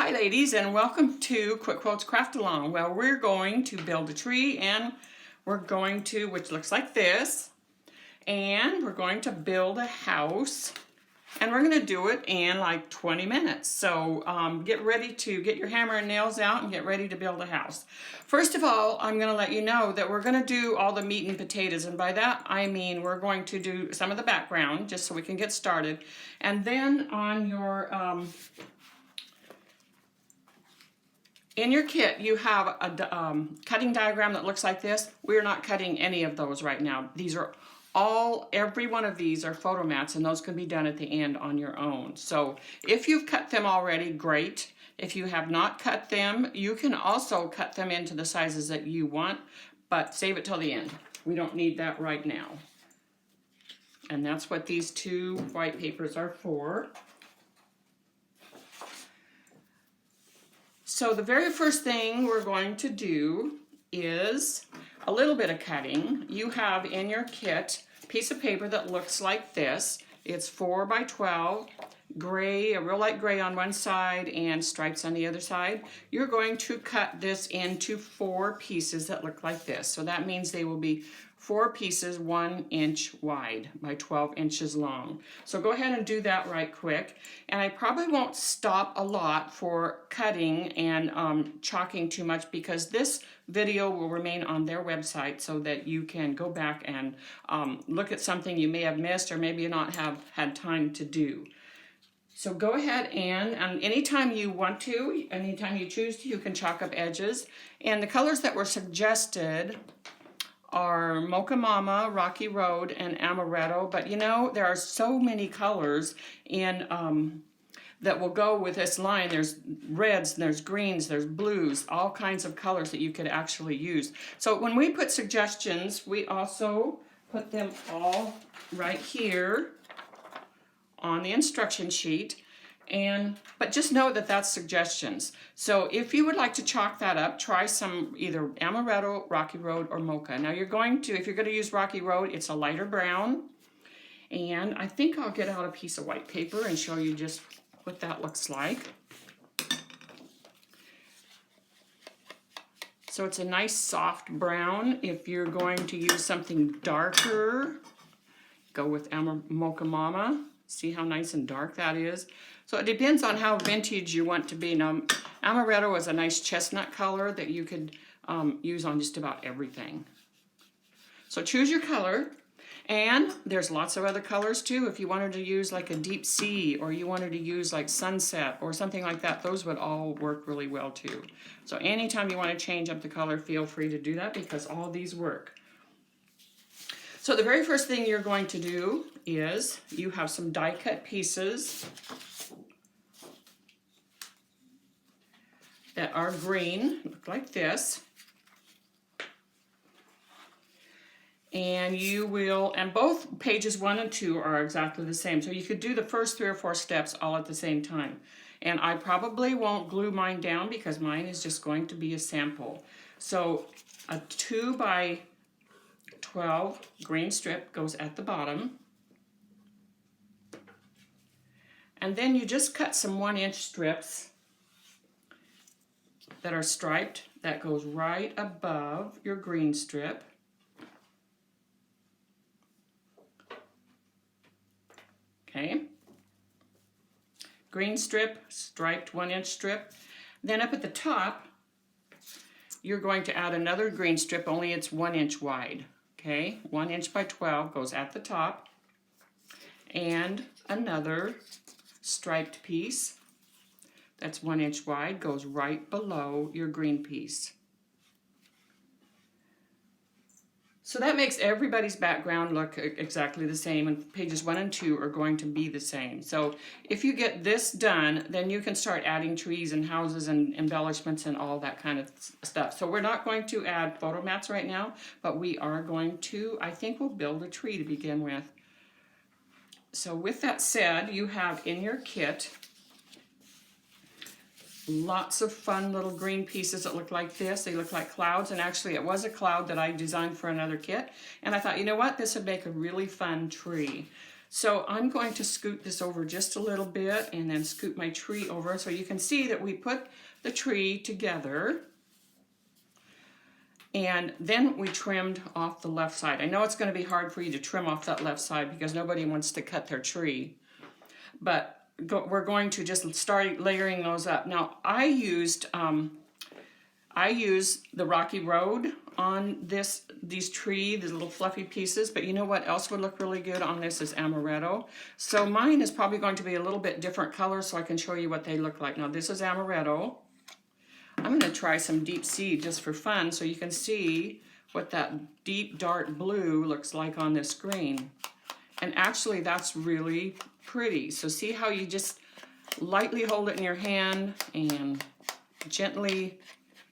Hi ladies, and welcome to Quick Quilts Craft Along. Well, we're going to build a tree, and we're going to, which looks like this, and we're going to build a house, and we're going to do it in like 20 minutes. So get ready to get your hammer and nails out and get ready to build a house. First of all, I'm going to let you know that we're going to do all the meat and potatoes, and by that I mean we're going to do some of the background just so we can get started, and then on your in your kit, you have a cutting diagram that looks like this. We're not cutting any of those right now. These are every one of these are photo mats, and those can be done at the end on your own. So if you've cut them already, great. If you have not cut them, you can also cut them into the sizes that you want, but save it till the end. We don't need that right now. And that's what these two white papers are for. So the very first thing we're going to do is a little bit of cutting. You have in your kit a piece of paper that looks like this. It's 4 by 12, gray, a real light gray on one side and stripes on the other side. You're going to cut this into 4 pieces that look like this. So that means they will be 4 pieces 1 inch wide by 12 inches long. So go ahead and do that right quick. And I probably won't stop a lot for cutting and chalking too much, because this video will remain on their website so that you can go back and look at something you may have missed or maybe not have had time to do. So go ahead and anytime you want to, anytime you choose to, you can chalk up edges. And the colors that were suggested are Mocha Mama, Rocky Road, and Amaretto. But you know, there are so many colors in that will go with this line. There's reds, there's greens, there's blues, all kinds of colors that you could actually use. So when we put suggestions, we also put them all right here on the instruction sheet. But just know that that's suggestions. So if you would like to chalk that up, try some either Amaretto, Rocky Road, or Mocha. Now if you're going to use Rocky Road, it's a lighter brown. And I think I'll get out a piece of white paper and show you just what that looks like. So it's a nice soft brown. If you're going to use something darker, go with Mocha Mama. See how nice and dark that is? So it depends on how vintage you want to be. Now, Amaretto is a nice chestnut color that you could use on just about everything. So choose your color, and there's lots of other colors too. If you wanted to use like a deep sea, or you wanted to use like sunset or something like that, those would all work really well too. So anytime you want to change up the color, feel free to do that, because all these work. So the very first thing you're going to do is you have some die cut pieces that are green, look like this. And and both pages 1 and 2 are exactly the same. So you could do the first 3 or 4 steps all at the same time. And I probably won't glue mine down because mine is just going to be a sample. So a 2 by 12 green strip goes at the bottom. And then you just cut some 1 inch strips that are striped. That goes right above your green strip. Okay. Green strip, striped 1 inch strip. Then up at the top, you're going to add another green strip, only it's 1 inch wide. Okay, 1 inch by 12 goes at the top, and another striped piece that's 1 inch wide goes right below your green piece. So that makes everybody's background look exactly the same, and pages 1 and 2 are going to be the same. So if you get this done, then you can start adding trees and houses and embellishments and all that kind of stuff. So we're not going to add photo mats right now, but we are going to, I think we'll build a tree to begin with. So with that said, you have in your kit lots of fun little green pieces that look like this. They look like clouds, and actually it was a cloud that I designed for another kit, and I thought, you know what, this would make a really fun tree. So I'm going to scoot this over just a little bit and then scoot my tree over so you can see that we put the tree together. And then we trimmed off the left side. I know it's going to be hard for you to trim off that left side because nobody wants to cut their tree. But we're going to just start layering those up. Now I used the Rocky Road on these little fluffy pieces, but you know what else would look really good on this is amaretto. So mine is probably going to be a little bit different color so I can show you what they look like. Now this is amaretto. I'm going to try some deep sea just for fun so you can see what that deep dark blue looks like on this green. And actually that's really pretty. So see how you just lightly hold it in your hand and gently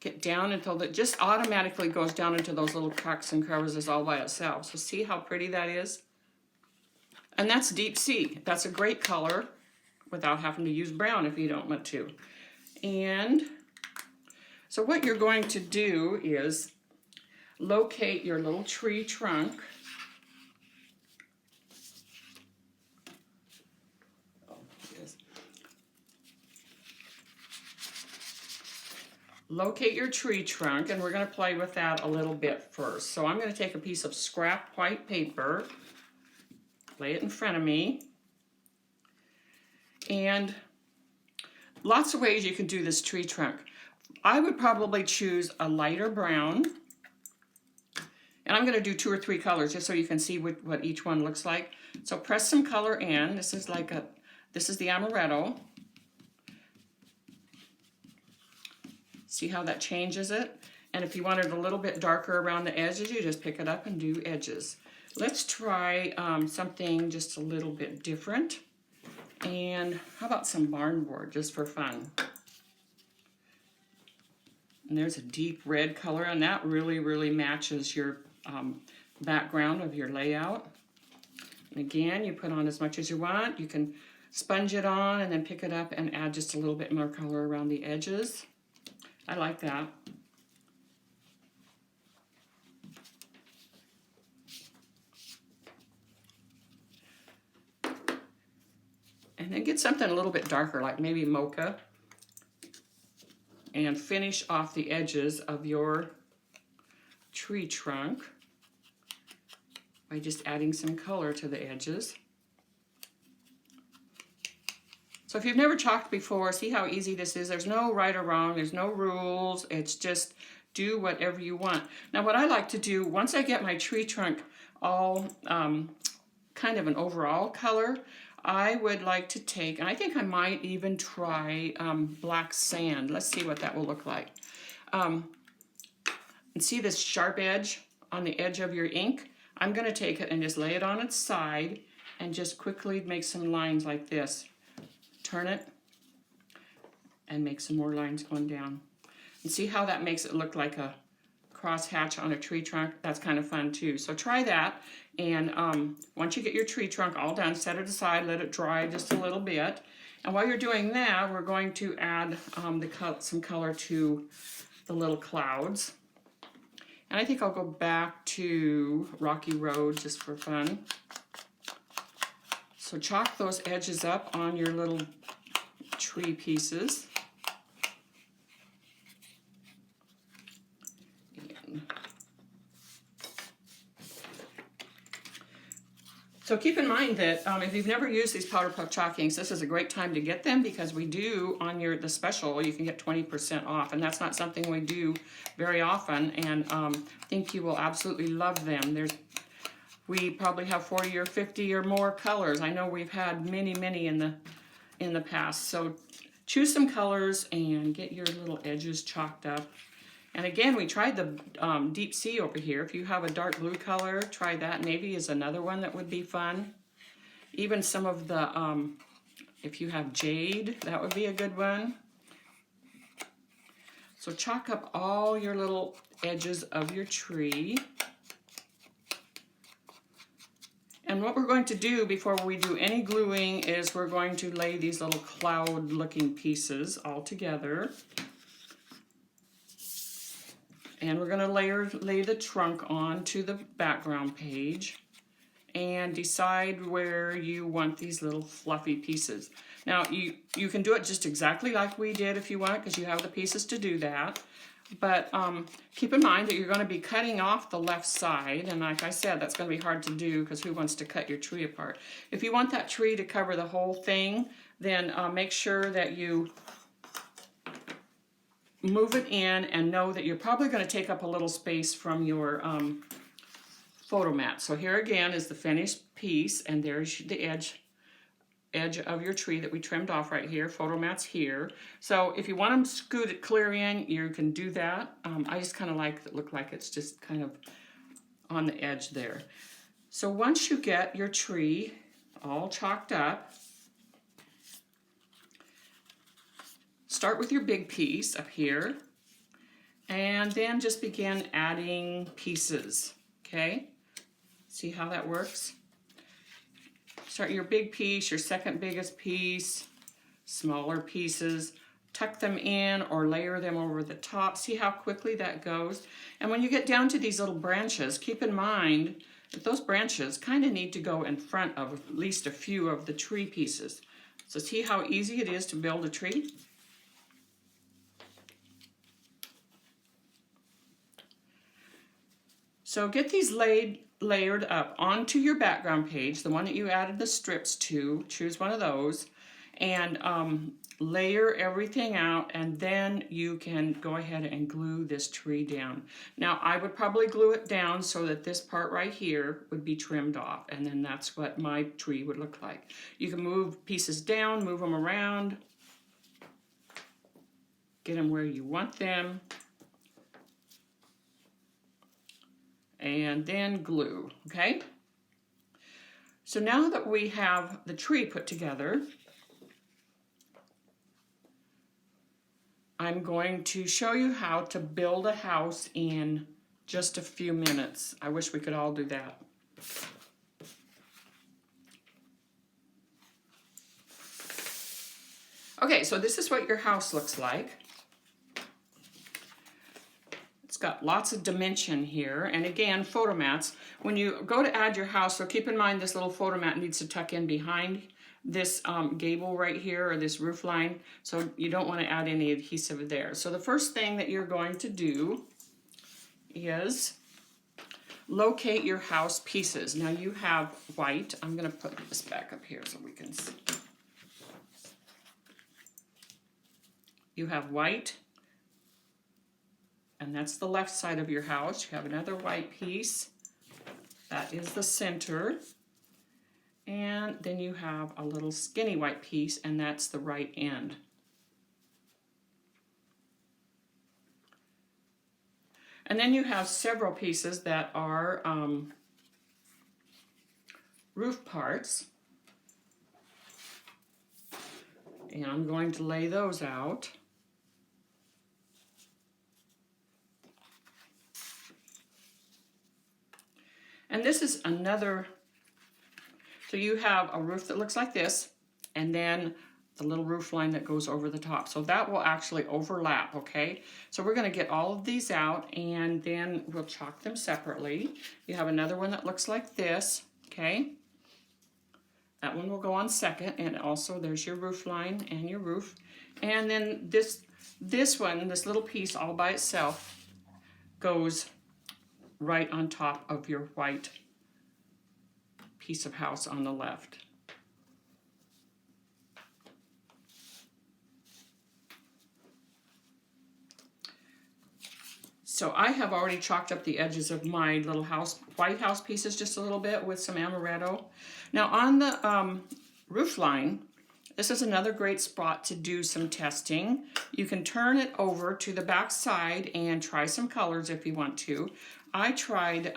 get down until it just automatically goes down into those little cracks and crevices all by itself. So see how pretty that is? And that's deep sea. That's a great color without having to use brown if you don't want to. And so what you're going to do is locate your little tree trunk. Locate your tree trunk, and we're going to play with that a little bit first. So I'm going to take a piece of scrap white paper, lay it in front of me, and lots of ways you can do this tree trunk. I would probably choose a lighter brown, and I'm going to do 2 or 3 colors just so you can see what each one looks like. So press some color in. This is the amaretto. See how that changes it? And if you want it a little bit darker around the edges, you just pick it up and do edges. Let's try something just a little bit different. And how about some barn board just for fun? And there's a deep red color, and that really, really matches your background of your layout. And again, you put on as much as you want. You can sponge it on and then pick it up and add just a little bit more color around the edges. I like that. And then get something a little bit darker, like maybe mocha. And finish off the edges of your tree trunk by just adding some color to the edges. So if you've never chalked before, see how easy this is. There's no right or wrong, there's no rules. It's just do whatever you want. Now what I like to do, once I get my tree trunk all kind of an overall color, I would like to take, and I think I might even try black sand. Let's see what that will look like. And see this sharp edge on the edge of your ink? I'm going to take it and just lay it on its side and just quickly make some lines like this. Turn it and make some more lines going down. And see how that makes it look like a crosshatch on a tree trunk? That's kind of fun too. So try that, and once you get your tree trunk all done, set it aside, let it dry just a little bit. And while you're doing that, we're going to add some color to the little clouds. And I think I'll go back to Rocky Road just for fun. So chalk those edges up on your little tree pieces. So keep in mind that if you've never used these powder puff chalkings, this is a great time to get them, because we do on the special, you can get 20% off, and that's not something we do very often, and I think you will absolutely love them. We probably have 40 or 50 or more colors. I know we've had many in the past. So choose some colors and get your little edges chalked up. And again, we tried the deep sea over here. If you have a dark blue color, try that. Navy is another one that would be fun. Even some of the, if you have jade, that would be a good one. So chalk up all your little edges of your tree. And what we're going to do before we do any gluing is we're going to lay these little cloud looking pieces all together. And we're going to lay the trunk onto the background page. and decide where you want these little fluffy pieces. Now you can do it just exactly like we did if you want, because you have the pieces to do that. But keep in mind that you're going to be cutting off the left side, and like I said, that's going to be hard to do because who wants to cut your tree apart? If you want that tree to cover the whole thing, then make sure that you move it in and know that you're probably going to take up a little space from your photo mat. So here again is the finished piece, and there's the edge of your tree that we trimmed off right here. Photo mat's here. So if you want to scoot it clear in, you can do that. I just kind of like it look like it's just kind of on the edge there. So once you get your tree all chalked up, start with your big piece up here, and then just begin adding pieces, okay? See how that works? Start your big piece, your second biggest piece, smaller pieces, tuck them in or layer them over the top. See how quickly that goes? And when you get down to these little branches, keep in mind that those branches kind of need to go in front of at least a few of the tree pieces. So see how easy it is to build a tree? So get these layered up onto your background page, the one that you added the strips to. Choose one of those and layer everything out, and then you can go ahead and glue this tree down. Now I would probably glue it down so that this part right here would be trimmed off, and then that's what my tree would look like. You can move pieces down, move them around, get them where you want them, and then glue, okay? So now that we have the tree put together, I'm going to show you how to build a house in just a few minutes. I wish we could all do that. Okay, so this is what your house looks like. Got lots of dimension here, and again, photo mats. When you go to add your house, so keep in mind this little photo mat needs to tuck in behind this gable right here, or this roof line, so you don't want to add any adhesive there. So the first thing that you're going to do is locate your house pieces. Now you have white. I'm going to put this back up here so we can see. You have white, and that's the left side of your house. You have another white piece. That is the center. And then you have a little skinny white piece, and that's the right end. And then you have several pieces that are roof parts. And I'm going to lay those out. And this is another, so you have a roof that looks like this, and then the little roof line that goes over the top. So that will actually overlap, okay? So we're gonna get all of these out, and then we'll chalk them separately. You have another one that looks like this, okay? That one will go on second, and also there's your roof line and your roof. And then this one, this little piece all by itself, goes right on top of your white piece of house on the left. So I have already chalked up the edges of my little white house pieces just a little bit with some amaretto. Now on the roof line, this is another great spot to do some testing. You can turn it over to the back side and try some colors if you want to. I tried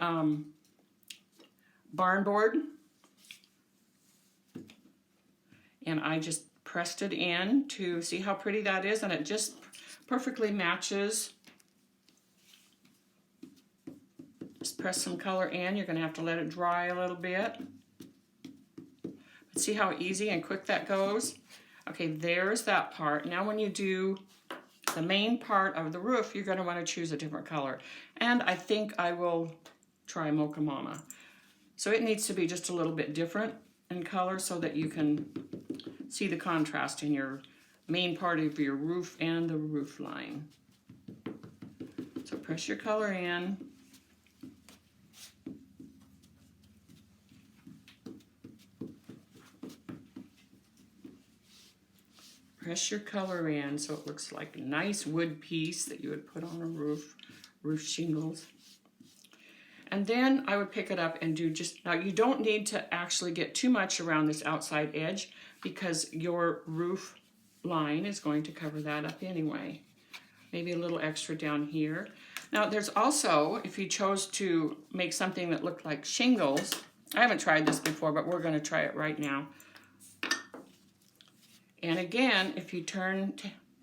barn board, and I just pressed it in to see how pretty that is, and it just perfectly matches. Just press some color in. You're going to have to let it dry a little bit. But see how easy and quick that goes? Okay, there's that part. Now when you do the main part of the roof, you're going to want to choose a different color. And I think I will try Mocha Mama. So it needs to be just a little bit different in color so that you can see the contrast in your main part of your roof and the roof line. So press your color in. Press your color in so it looks like a nice wood piece that you would put on a roof shingles. And then I would pick it up and do just, now you don't need to actually get too much around this outside edge because your roof line is going to cover that up anyway. Maybe a little extra down here. Now there's also, if you chose to make something that looked like shingles, I haven't tried this before, but we're going to try it right now. And again, if you turn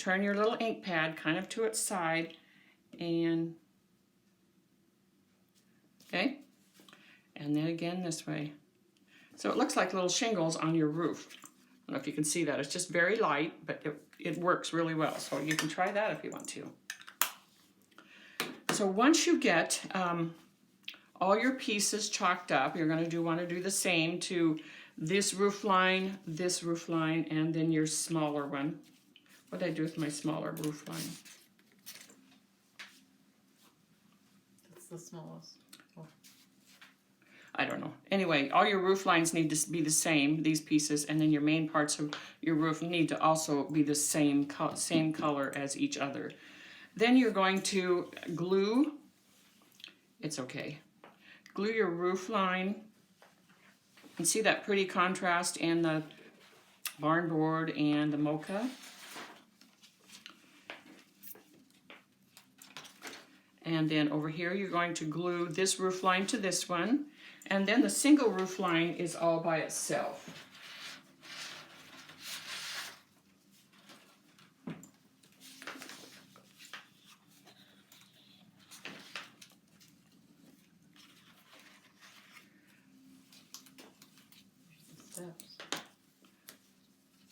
your little ink pad kind of to its side and, okay, and then again this way. So it looks like little shingles on your roof. I don't know if you can see that. It's just very light, but it works really well. So you can try that if you want to. So once you get all your pieces chalked up, you're going to want to do the same to this roof line, and then your smaller one. What did I do with my smaller roof line? That's the smallest. Oh. I don't know. Anyway, all your roof lines need to be the same, these pieces, and then your main parts of your roof need to also be the same color as each other. Then you're going to glue, it's okay, glue your roof line. And see that pretty contrast in the barn board and the mocha. And then over here you're going to glue this roof line to this one, and then the single roof line is all by itself.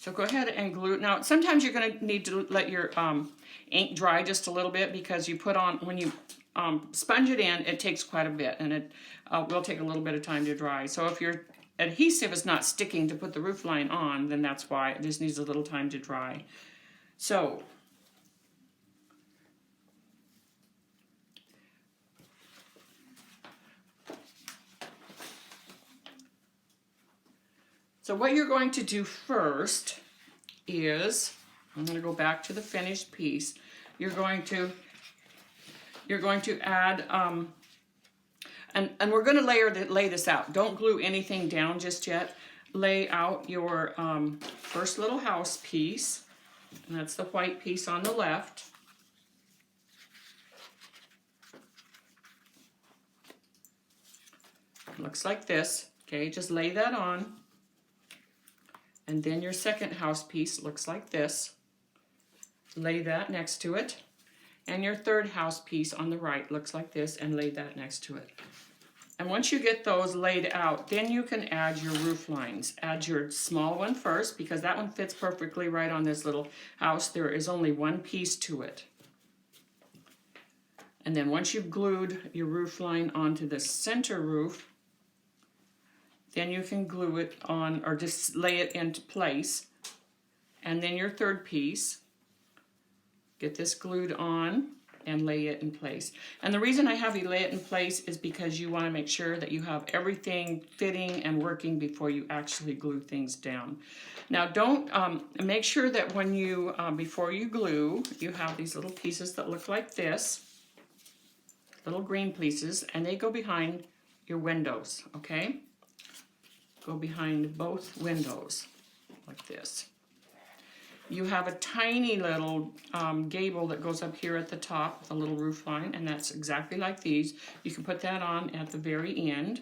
So go ahead and glue. Now, sometimes you're going to need to let your ink dry just a little bit because you put on, when you sponge it in, it takes quite a bit and it will take a little bit of time to dry. So if your adhesive is not sticking to put the roof line on, then that's why it just needs a little time to dry. So what you're going to do first is, I'm going to go back to the finished piece. You're going to add, and we're going to lay this out. Don't glue anything down just yet. Lay out your first little house piece, and that's the white piece on the left. Looks like this. Okay, just lay that on. And then your second house piece looks like this. Lay that next to it. And your third house piece on the right looks like this, and lay that next to it. And once you get those laid out, then you can add your roof lines. Add your small one first, because that one fits perfectly right on this little house. There is only one piece to it. And then once you've glued your roof line onto the center roof, then you can glue it on, or just lay it into place. And then your third piece, get this glued on and lay it in place. And the reason I have you lay it in place is because you want to make sure that you have everything fitting and working before you actually glue things down. Now don't, make sure that when you, before you glue, you have these little pieces that look like this, little green pieces, and they go behind your windows, okay? Go behind both windows, like this. You have a tiny little gable that goes up here at the top, the little roof line, and that's exactly like these. You can put that on at the very end.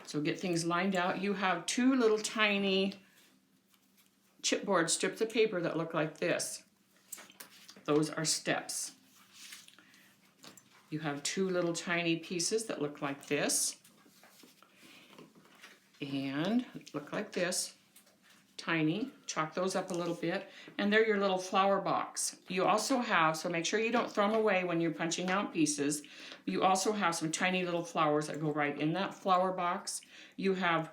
So get things lined out. You have two little tiny chipboard strips of paper that look like this. Those are steps. You have two little tiny pieces that look like this. And look like this. tiny, chalk those up a little bit, and they're your little flower box. You also have, so make sure you don't throw them away when you're punching out pieces, you also have some tiny little flowers that go right in that flower box. You have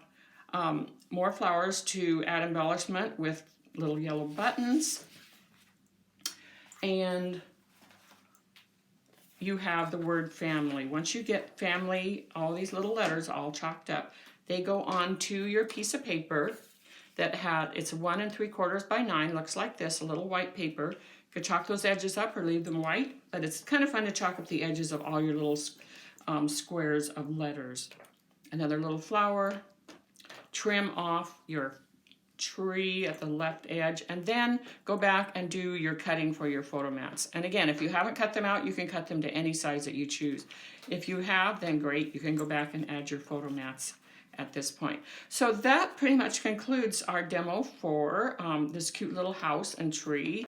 more flowers to add embellishment with little yellow buttons, and you have the word family. Once you get family, all these little letters all chalked up, they go onto your piece of paper that it's 1 3/4 by 9, looks like this, a little white paper. You could chalk those edges up or leave them white, but it's kind of fun to chalk up the edges of all your little squares of letters. Another little flower, trim off your tree at the left edge, and then go back and do your cutting for your photo mats. And again, if you haven't cut them out, you can cut them to any size that you choose. If you have, then great, you can go back and add your photo mats at this point. So that pretty much concludes our demo for this cute little house and tree.